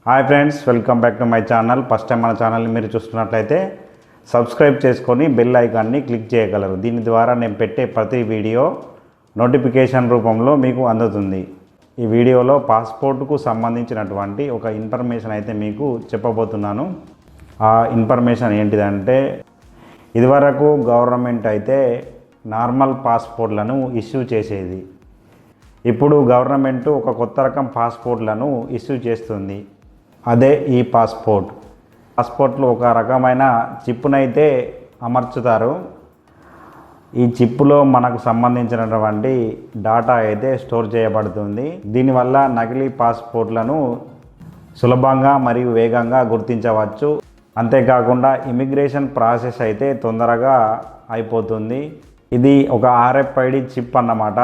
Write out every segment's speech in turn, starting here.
Hi friends, welcome back to my channel. First time మన ఛానల్ని మీరు చూస్తున్నట్లయితే సబ్స్క్రైబ్ చేసుకొని బెల్ ఐకాన్ని క్లిక్ చేయగలరు. దీని ద్వారా నేను పెట్టే ప్రతి వీడియో నోటిఫికేషన్ రూపంలో మీకు అందుతుంది. ఈ వీడియోలో పాస్పోర్ట్కు సంబంధించినటువంటి ఒక ఇన్ఫర్మేషన్ అయితే మీకు చెప్పబోతున్నాను. ఆ ఇన్ఫర్మేషన్ ఏంటిదంటే, ఇదివరకు గవర్నమెంట్ అయితే నార్మల్ పాస్పోర్ట్లను ఇష్యూ చేసేది. ఇప్పుడు గవర్నమెంట్ ఒక కొత్త రకం పాస్పోర్ట్లను ఇష్యూ చేస్తుంది. అదే ఈ పాస్పోర్ట్లో ఒక రకమైన చిప్పునైతే అమర్చుతారు. ఈ చిప్పులో మనకు సంబంధించినటువంటి డాటా అయితే స్టోర్ చేయబడుతుంది. దీనివల్ల నకిలీ పాస్పోర్ట్లను సులభంగా మరియు వేగంగా గుర్తించవచ్చు. అంతేకాకుండా ఇమిగ్రేషన్ ప్రాసెస్ అయితే తొందరగా అయిపోతుంది. ఇది ఒక RFID చిప్ అన్నమాట.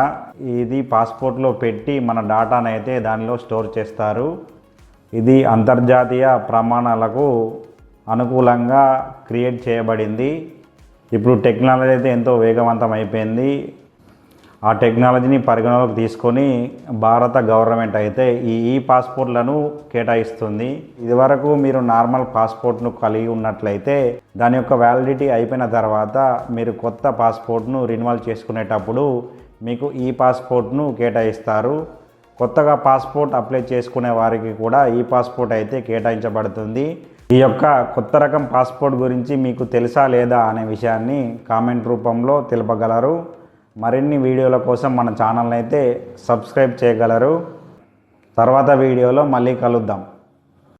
ఇది పాస్పోర్ట్లో పెట్టి మన డాటాను అయితే దానిలో స్టోర్ చేస్తారు. ఇది అంతర్జాతీయ ప్రమాణాలకు అనుకూలంగా క్రియేట్ చేయబడింది. ఇప్పుడు టెక్నాలజీ అయితే ఎంతో వేగవంతం అయిపోయింది. ఆ టెక్నాలజీని పరిగణలోకి తీసుకొని భారత గవర్నమెంట్ అయితే ఈ పాస్పోర్ట్లను కేటాయిస్తుంది. ఇదివరకు మీరు నార్మల్ పాస్పోర్ట్ను కలిగి ఉన్నట్లయితే దాని యొక్క వ్యాలిడిటీ అయిపోయిన తర్వాత మీరు కొత్త పాస్పోర్ట్ను రెన్యువల్ చేసుకునేటప్పుడు మీకు ఈ పాస్పోర్ట్ను కేటాయిస్తారు. కొత్తగా పాస్పోర్ట్ అప్లై చేసుకునే వారికి కూడా ఈ పాస్పోర్ట్ అయితే కేటాయించబడుతుంది. ఈ యొక్క కొత్త రకం పాస్పోర్ట్ గురించి మీకు తెలుసా లేదా అనే విషయాన్ని కామెంట్ రూపంలో తెలుపగలరు. మరిన్ని వీడియోల కోసం మన ఛానల్ని అయితే సబ్స్క్రైబ్ చేయగలరు. తర్వాత వీడియోలో మళ్ళీ కలుద్దాం.